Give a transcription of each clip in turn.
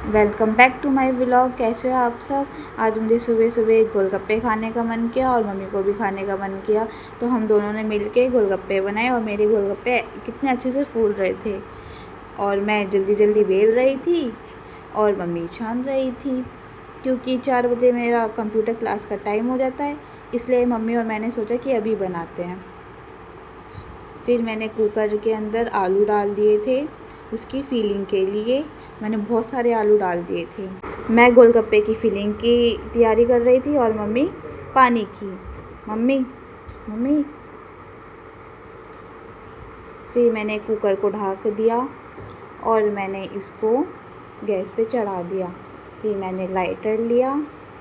Welcome back to my vlog. कैसे हो आप सब। आज मुझे सुबह सुबह गोलगप्पे खाने का मन किया और मम्मी को भी खाने का मन किया, तो हम दोनों ने मिलके गोलगप्पे बनाए और मेरे गोलगप्पे कितने अच्छे से फूल रहे थे और मैं जल्दी जल्दी बेल रही थी और मम्मी छान रही थी, क्योंकि 4 बजे मेरा कंप्यूटर क्लास का टाइम हो जाता है, इसलिए मम्मी और मैंने सोचा कि अभी बनाते हैं। फिर मैंने कुकर के अंदर आलू डाल दिए थे। उसकी फीलिंग के लिए मैंने बहुत सारे आलू डाल दिए थे। मैं गोलगप्पे की फीलिंग की तैयारी कर रही थी और मम्मी पानी की। मम्मी मम्मी फिर मैंने कुकर को ढक दिया और मैंने इसको गैस पे चढ़ा दिया। फिर मैंने लाइटर लिया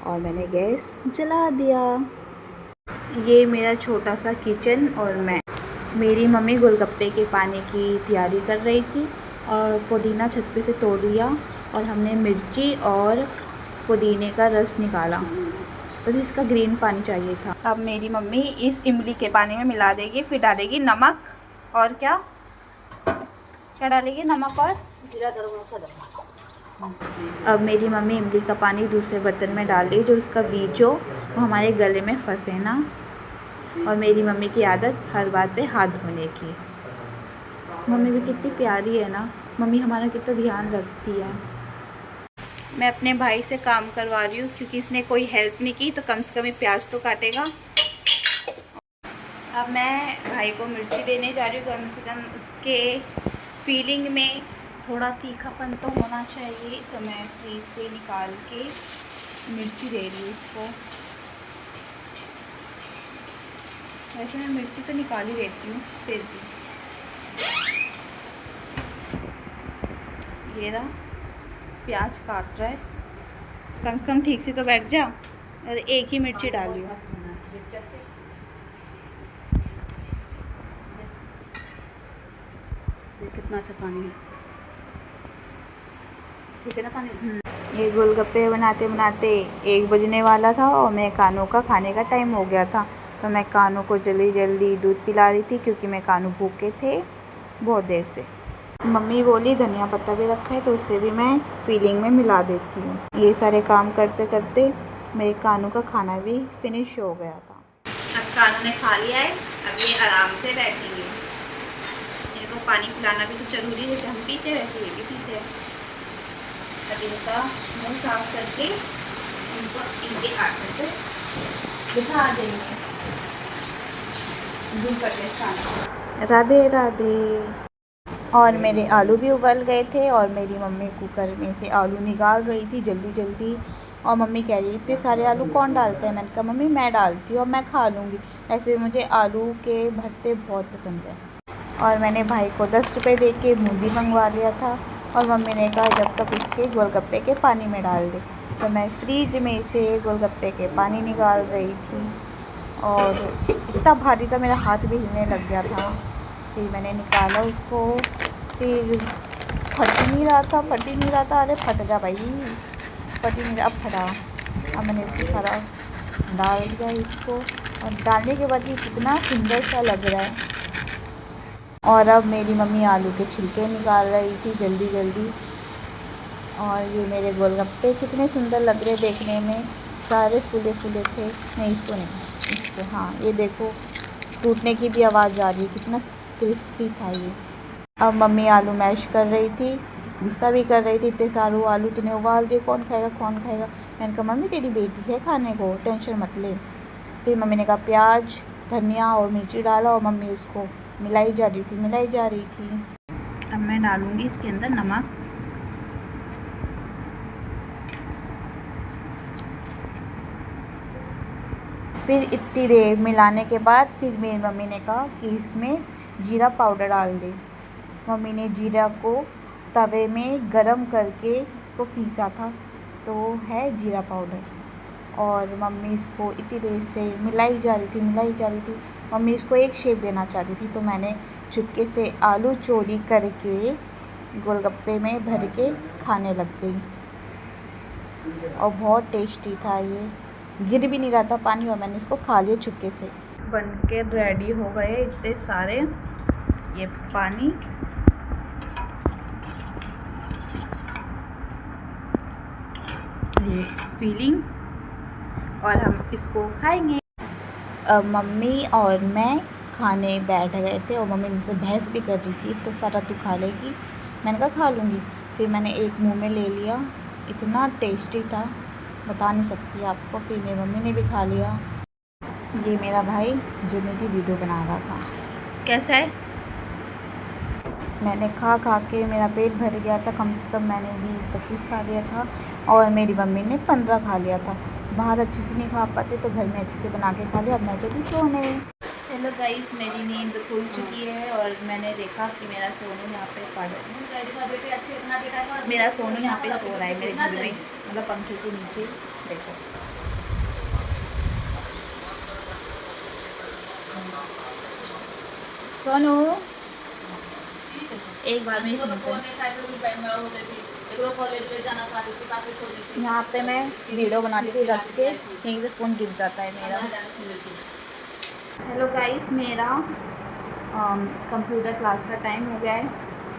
और मैंने गैस जला दिया। ये मेरा छोटा सा किचन और मैं। मेरी मम्मी गोलगप्पे के पानी की तैयारी कर रही थी और पुदीना छत पे से तोड़ लिया और हमने मिर्ची और पुदीने का रस निकाला। बस इसका ग्रीन पानी चाहिए था। अब मेरी मम्मी इस इमली के पानी में मिला देगी, फिर डालेगी नमक और क्या डालेगी, नमक और जीरा गरम मसाला। अब मेरी मम्मी इमली का पानी दूसरे बर्तन में डाल रही, जो उसका बीज हो वो हमारे गले में फंसे ना। और मेरी मम्मी की आदत हर बात पे हाथ धोने की। मम्मी भी कितनी प्यारी है ना, मम्मी हमारा कितना ध्यान रखती है। मैं अपने भाई से काम करवा रही हूँ क्योंकि इसने कोई हेल्प नहीं की, तो कम से कम प्याज तो काटेगा। अब मैं भाई को मिर्ची देने जा रही हूँ, कम से कम उसके फीलिंग में थोड़ा तीखापन तो होना चाहिए, तो मैं फ्रीज से निकाल के मिर्ची दे रही हूँ उसको। वैसे मैं मिर्ची तो निकाल ही देती हूँ फिर भी। ये रहा, प्याज काट रहा है, कम से कम ठीक से तो बैठ जा। और एक ही मिर्ची डाली हूँ। कितना अच्छा पानी है, ठीक है ना पानी। ये गोलगप्पे बनाते बनाते 1 बजने वाला था और मैं कानू का खाने का टाइम हो गया था, तो मैं कानू को जल्दी जल्दी दूध पिला रही थी क्योंकि मैं कानू भूखे थे बहुत देर से। मम्मी बोली धनिया पत्ता भी रखा है, तो उसे भी मैं फीलिंग में मिला देती हूँ। ये सारे काम करते करते मेरे कानू का खाना भी फिनिश हो गया था। अब कानू ने खा लिया है, अब ये आराम से बैठेंगे। इनको पानी पिलाना भी तो जरूरी है, जैसे हम पीते वैसे ये भी पीते हैं। अब इनका मुँह साफ करके इनको इनके आटे पे बिठा देंगे। राधे राधे। और मेरे आलू भी उबल गए थे और मेरी मम्मी कुकर में से आलू निकाल रही थी जल्दी जल्दी। और मम्मी कह रही इतने सारे आलू कौन डालता है। मैंने कहा मम्मी मैं डालती हूँ और मैं खा लूँगी, ऐसे मुझे आलू के भरते बहुत पसंद है। और मैंने भाई को 10 रुपये दे के बूंदी मंगवा लिया था और मम्मी ने कहा जब तक उसके गोलगप्पे के पानी में डाल दे, तो मैं फ्रिज में से गोलगप्पे के पानी निकाल रही थी और इतना भारी था मेरा हाथ भी हिलने लग गया था। फिर मैंने निकाला उसको, फिर फट ही नहीं रहा था। अरे फट जा भाई, फट ही नहीं रहा, अब फटा। अब मैंने इसको सारा डाल दिया इसको, और डालने के बाद ये कितना सुंदर सा लग रहा है। और अब मेरी मम्मी आलू के छिलके निकाल रही थी जल्दी जल्दी। और ये मेरे गोलगप्पे कितने सुंदर लग रहे देखने में, सारे फूले फूले थे। नहीं इसको नहीं, इसको हाँ, ये देखो टूटने की भी आवाज़ आ रही है, कितना क्रिस्पी था ये। अब मम्मी आलू मैश कर रही थी, गुस्सा भी कर रही थी, इतने सारे आलू तूने उबाल दिए, कौन खाएगा कौन खाएगा। मैंने कहा मम्मी तेरी बेटी है खाने को, टेंशन मत ले। फिर मम्मी ने कहा प्याज धनिया और मिर्ची डाला और मम्मी उसको मिलाई जा रही थी। अब मैं डालूँगी इसके अंदर नमक। फिर इतनी देर मिलाने के बाद फिर मेरी मम्मी ने कहा कि इसमें जीरा पाउडर डाल दे। मम्मी ने जीरा को तवे में गरम करके इसको पीसा था, तो है जीरा पाउडर। और मम्मी इसको इतनी देर से मिलाई जा रही थी। मम्मी इसको एक शेप देना चाहती थी, तो मैंने चुपके से आलू चोरी करके गोलगप्पे में भर के खाने लग गई और बहुत टेस्टी था ये, गिर भी नहीं रहा था पानी और मैंने इसको खा लिया चुपके से। बन के रेडी हो गए इतने सारे ये पानी। ये फीलिंग और हम इसको खाएंगे। मम्मी और मैं खाने बैठ गए थे और मम्मी मुझसे बहस भी कर रही थी, तो सारा तू खा लेगी, मैंने कहा खा लूँगी। फिर मैंने एक मुंह में ले लिया, इतना टेस्टी था बता नहीं सकती आपको। फिर मेरी मम्मी ने भी खा लिया। ये मेरा भाई जो मेरी वीडियो बना रहा था। कैसा है? मैंने खा खा के मेरा पेट भर गया था, कम से कम मैंने 20-25 खा लिया था और मेरी मम्मी ने 15 खा लिया था। बाहर अच्छे से नहीं खा पाते तो घर में अच्छे से बना के खा लिया। अब मैं चली सोने। हेलो गाइस, मेरी नींद खुल चुकी है और मैंने देखा कि मेरा सोनू यहाँ पे मेरा सोनू यहाँ पे सो रहा है मेरे घर में, मतलब पंखे के नीचे। देखो सोनू, एक बार मेरी सुनते। यहाँ पे मैं वीडियो बनाती थी रख के, यहीं से फ़ोन गिर जाता है मेरा। हेलो गाइस, मेरा कंप्यूटर क्लास का टाइम हो गया है,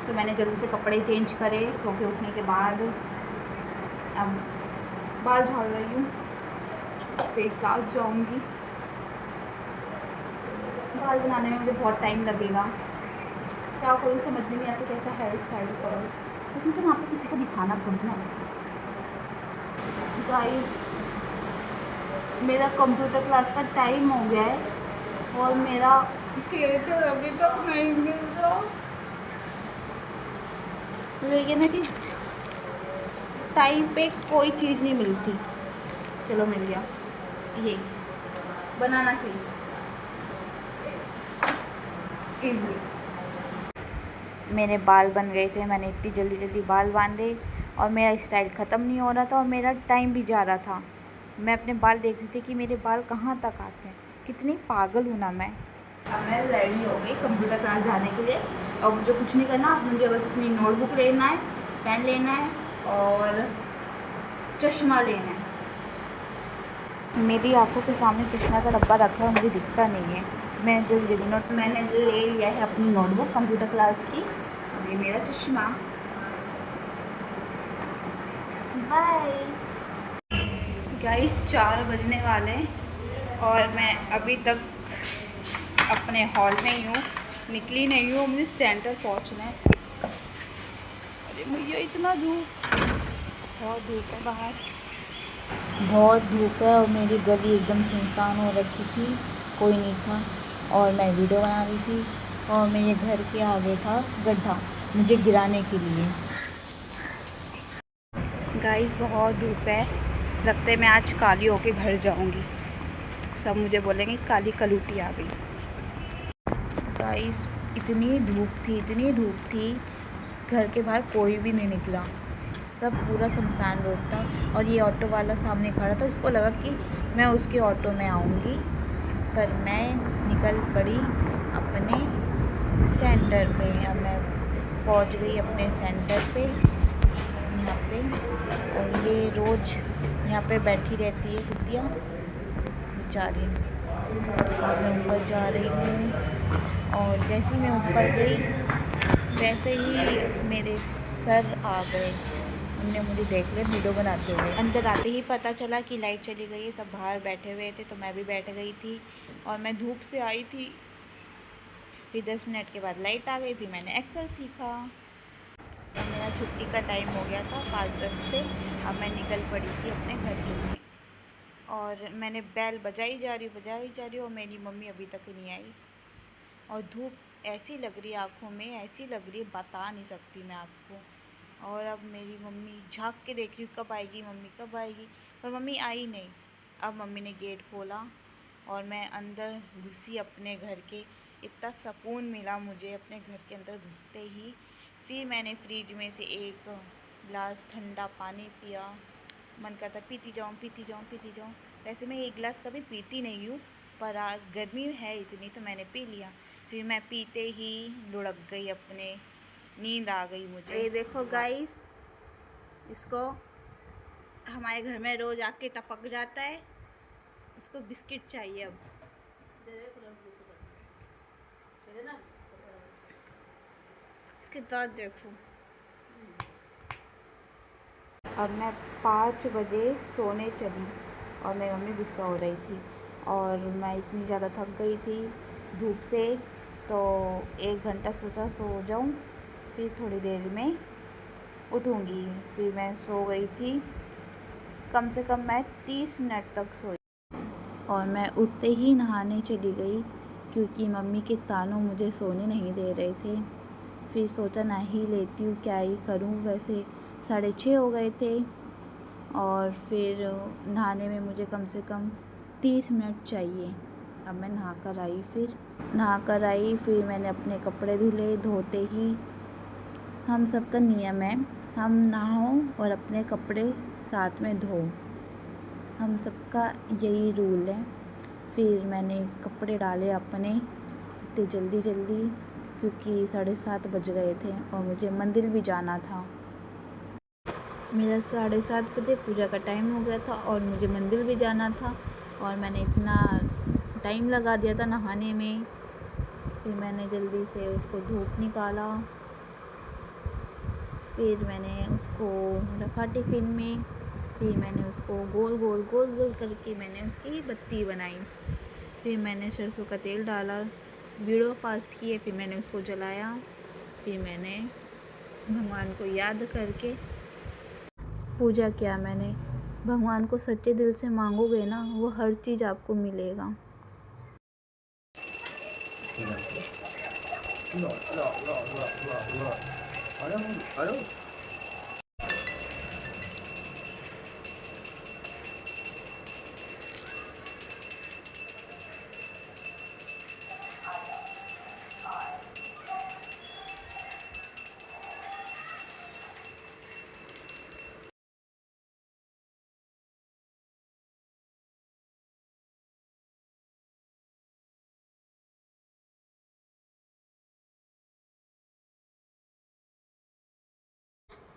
तो मैंने जल्दी से कपड़े चेंज करे सो के उठने के बाद। अब बाल झाड़ रही हूँ, फिर क्लास जाऊँगी। बाल बनाने में मुझे बहुत टाइम लगेगा, क्या करूँ समझ में नहीं आता कैसा हेयर स्टाइल करूँ। इसमें तो वहाँ पर किसी को दिखाना थोड़ी ना। गाइस, मेरा कंप्यूटर क्लास का टाइम हो गया है और मेरा टीचर अभी तक नहीं मिल रहा। लेकिन है कि टाइम पे कोई चीज़ नहीं मिलती। चलो मिल गया, ये बनाना चाहिए इजी। मेरे बाल बन गए थे, मैंने इतनी जल्दी जल्दी बाल बांधे और मेरा स्टाइल ख़त्म नहीं हो रहा था और मेरा टाइम भी जा रहा था। मैं अपने बाल देख रही थी कि मेरे बाल कहाँ तक आते हैं, कितनी पागल हूँ ना मैं। अब मैं रेडी हो गई कंप्यूटर क्लास जाने के लिए और मुझे कुछ नहीं करना, मुझे बस अपनी नोटबुक लेना है, पेन लेना है और चश्मा लेना है। मेरी आंखों के सामने चश्मा का डब्बा रखा है, मुझे दिखता नहीं है। मैं जल्दी जल्दी मैंने ले लिया है अपनी नोटबुक कंप्यूटर क्लास की, और ये मेरा चश्मा। बाय गाइस, 4 बजने वाले और मैं अभी तक अपने हॉल में ही हूँ, निकली नहीं हूँ। मुझे सेंटर पहुँचना है। अरे भैया इतना धूप, बहुत धूप है बाहर, बहुत धूप है और मेरी गली एकदम सुनसान हो रखी थी, कोई नहीं था और मैं वीडियो बना रही थी और मेरे घर के आगे था गड्ढा मुझे गिराने के लिए। गाइस बहुत धूप है, लगता है मैं आज काली होके घर जाऊंगी, सब मुझे बोलेंगे काली कलूटी आ गई। गाइस इतनी धूप थी, इतनी धूप थी, घर के बाहर कोई भी नहीं निकला, सब पूरा सुनसान रोड था और ये ऑटो वाला सामने खड़ा था। उसको लगा कि मैं उसके ऑटो में आऊँगी, पर मैं निकल पड़ी अपने सेंटर पे। अब मैं पहुँच गई अपने सेंटर पे यहाँ पे, और ये रोज़ यहाँ पे बैठी रहती है कुतिया बेचारी। और मैं ऊपर जा रही हूँ और जैसे ही मैं ऊपर गई वैसे ही मेरे सर आ गए, उनने मुझे देख लिया वीडियो बनाते हुए। अंदर आते ही पता चला कि लाइट चली गई है, सब बाहर बैठे हुए थे तो मैं भी बैठ गई थी और मैं धूप से आई थी। फिर 10 मिनट के बाद लाइट आ गई, फिर मैंने एक्सेल सीखा और मेरा छुट्टी का टाइम हो गया था 5:10 पे। अब मैं निकल पड़ी थी अपने घर के लिए और मैंने बैल बजाई जा रही और मेरी मम्मी अभी तक नहीं आई और धूप ऐसी लग रही है आँखों में, ऐसी लग रही है बता नहीं सकती मैं आपको। और अब मेरी मम्मी झाँक के देख रही हूँ कब आएगी मम्मी, कब आएगी, पर मम्मी आई नहीं। अब मम्मी ने गेट खोला और मैं अंदर घुसी अपने घर के। इतना सुकून मिला मुझे अपने घर के अंदर घुसते ही। फिर मैंने फ्रिज में से एक गिलास ठंडा पानी पिया, मन करता पीती जाऊँ पीती जाऊँ पीती जाऊँ। वैसे मैं एक गिलास कभी पीती नहीं हूँ, पर आज गर्मी है इतनी तो मैंने पी लिया। फिर मैं पीते ही लुढ़क गई अपने, नींद आ गई मुझे। ये देखो गाइस, इसको हमारे घर में रोज़ आके टपक जाता है, उसको बिस्किट चाहिए। अब इसके दांत देखो। अब मैं 5 बजे सोने चली और मेरी मम्मी गुस्सा हो रही थी और मैं इतनी ज़्यादा थक गई थी धूप से, तो 1 घंटा सोचा सो जाऊं, फिर थोड़ी देर में उठूंगी। फिर मैं सो गई थी, कम से कम मैं 30 मिनट तक सोई और मैं उठते ही नहाने चली गई क्योंकि मम्मी के तानों मुझे सोने नहीं दे रहे थे। फिर सोचा नहा ही लेती हूँ, क्या ही करूँ, वैसे 6:30 हो गए थे और फिर नहाने में मुझे कम से कम 30 मिनट चाहिए। अब मैं नहा कर आई, फिर मैंने अपने कपड़े धुले। धोते ही हम सबका नियम है, हम नहाओ और अपने कपड़े साथ में धो, हम सबका यही रूल है। फिर मैंने कपड़े डाले अपने इतने जल्दी क्योंकि 7:30 बज गए थे और मुझे मंदिर भी जाना था। मेरा 7:30 बजे पूजा का टाइम हो गया था और मुझे मंदिर भी जाना था और मैंने इतना टाइम लगा दिया था नहाने में। फिर मैंने जल्दी से उसको धूप निकाला, फिर मैंने उसको रखा टिफ़िन में। फिर मैंने उसको गोल गोल करके मैंने उसकी बत्ती बनाई। फिर मैंने सरसों का तेल डाला, वीडियो फास्ट किए, फिर मैंने उसको जलाया। फिर मैंने भगवान को याद करके पूजा किया। मैंने भगवान को सच्चे दिल से मांगोगे ना, वो हर चीज़ आपको मिलेगा।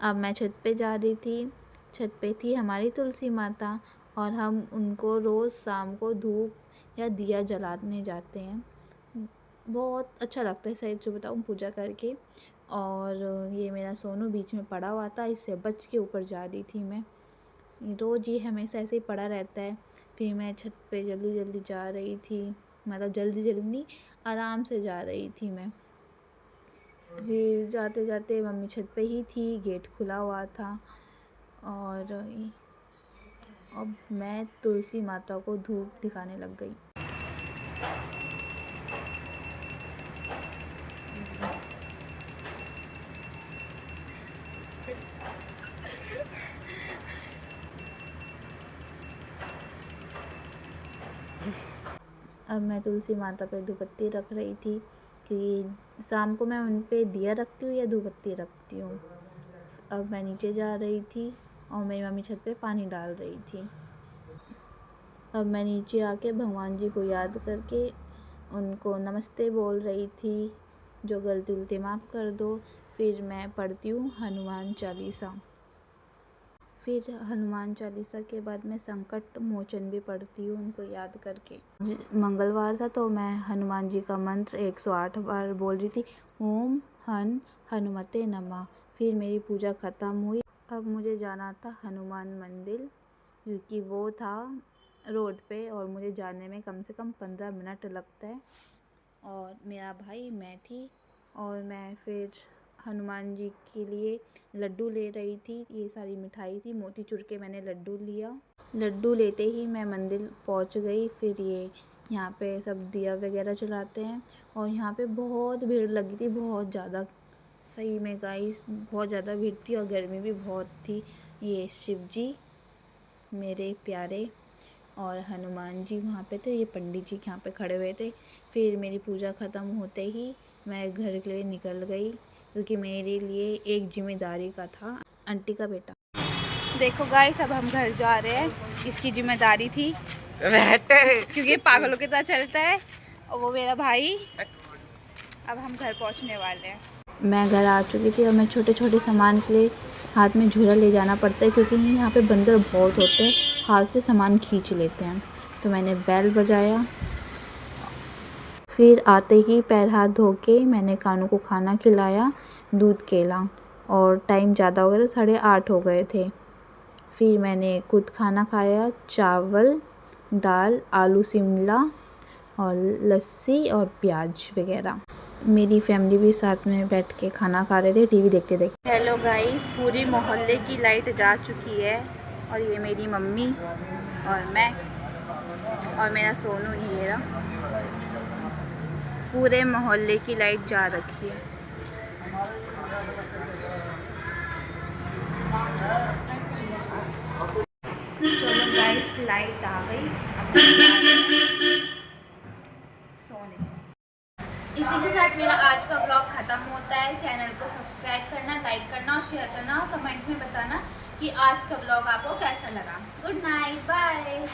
अब मैं छत पे जा रही थी। छत पे थी हमारी तुलसी माता और हम उनको रोज़ शाम को धूप या दिया जलाने जाते हैं। बहुत अच्छा लगता है, सही जो बताऊँ, पूजा करके। और ये मेरा सोनू बीच में पड़ा हुआ था, इससे बच के ऊपर जा रही थी मैं। रोज़ ये हमेशा ऐसे ही पड़ा रहता है। फिर मैं छत पे जल्दी जा रही थी, मतलब जल्दी नहीं, आराम से जा रही थी मैं। फिर जाते मम्मी छत पे ही थी, गेट खुला हुआ था और अब मैं तुलसी माता को धूप दिखाने लग गई। अब मैं तुलसी माता पे धूपबत्ती रख रही थी कि शाम को मैं उन पे दिया रखती हूँ या धूपबत्ती रखती हूँ। अब मैं नीचे जा रही थी और मेरी मम्मी छत पे पानी डाल रही थी। अब मैं नीचे आके भगवान जी को याद करके उनको नमस्ते बोल रही थी, जो गलती उलती माफ़ कर दो। फिर मैं पढ़ती हूँ हनुमान चालीसा। फिर हनुमान चालीसा के बाद मैं संकट मोचन भी पढ़ती हूँ उनको याद करके। मंगलवार था तो मैं हनुमान जी का मंत्र 108 बार बोल रही थी, ओम हनुमते नमः। फिर मेरी पूजा ख़त्म हुई। अब मुझे जाना था हनुमान मंदिर क्योंकि वो था रोड पे और मुझे जाने में कम से कम 15 मिनट लगता है। और मेरा भाई, मैं थी और मैं फिर हनुमान जी के लिए लड्डू ले रही थी। ये सारी मिठाई थी, मोतीचूर के मैंने लड्डू लिया। लड्डू लेते ही मैं मंदिर पहुंच गई। फिर ये यहाँ पे सब दिया वगैरह जलाते हैं और यहाँ पे बहुत भीड़ लगी थी, बहुत ज़्यादा। सही में गाइस, बहुत ज़्यादा भीड़ थी और गर्मी भी बहुत थी। ये शिव जी मेरे प्यारे और हनुमान जी वहाँ पे थे, ये पंडित जी यहाँ पे खड़े हुए थे। फिर मेरी पूजा ख़त्म होते ही मैं घर के लिए निकल गई क्योंकि मेरे लिए एक जिम्मेदारी का था। आंटी का बेटा, देखो गाइस, अब हम घर जा रहे हैं। इसकी जिम्मेदारी थी क्योंकि पागलों की तरह चलता है और वो मेरा भाई। अब हम घर पहुंचने वाले हैं। मैं घर आ चुकी थी और मैं छोटे सामान के लिए हाथ में झोला ले जाना पड़ता है क्योंकि यहाँ पे बंदर बहुत होते हैं, हाथ से सामान खींच लेते हैं। तो मैंने बेल बजाया। फिर आते ही पैर हाथ धो के मैंने कानू को खाना खिलाया, दूध केला। और टाइम ज़्यादा हो गया था, 8:30 हो गए थे। फिर मैंने खुद खाना खाया, चावल, दाल, आलू शिमला और लस्सी और प्याज वगैरह। मेरी फैमिली भी साथ में बैठ के खाना खा रहे थे, टीवी देखते देखते। हेलो गाइस, पूरी मोहल्ले की लाइट जा चुकी है और ये मेरी मम्मी और मैं और मेरा सोनू, ये रहा। पूरे मोहल्ले की लाइट जा रखी है। चलो गाइस, लाइट आ गई, अब सोने। इसी के साथ मेरा आज का ब्लॉग ख़त्म होता है। चैनल को सब्सक्राइब करना, लाइक करना और शेयर करना और कमेंट में बताना कि आज का ब्लॉग आपको कैसा लगा। Good night, bye.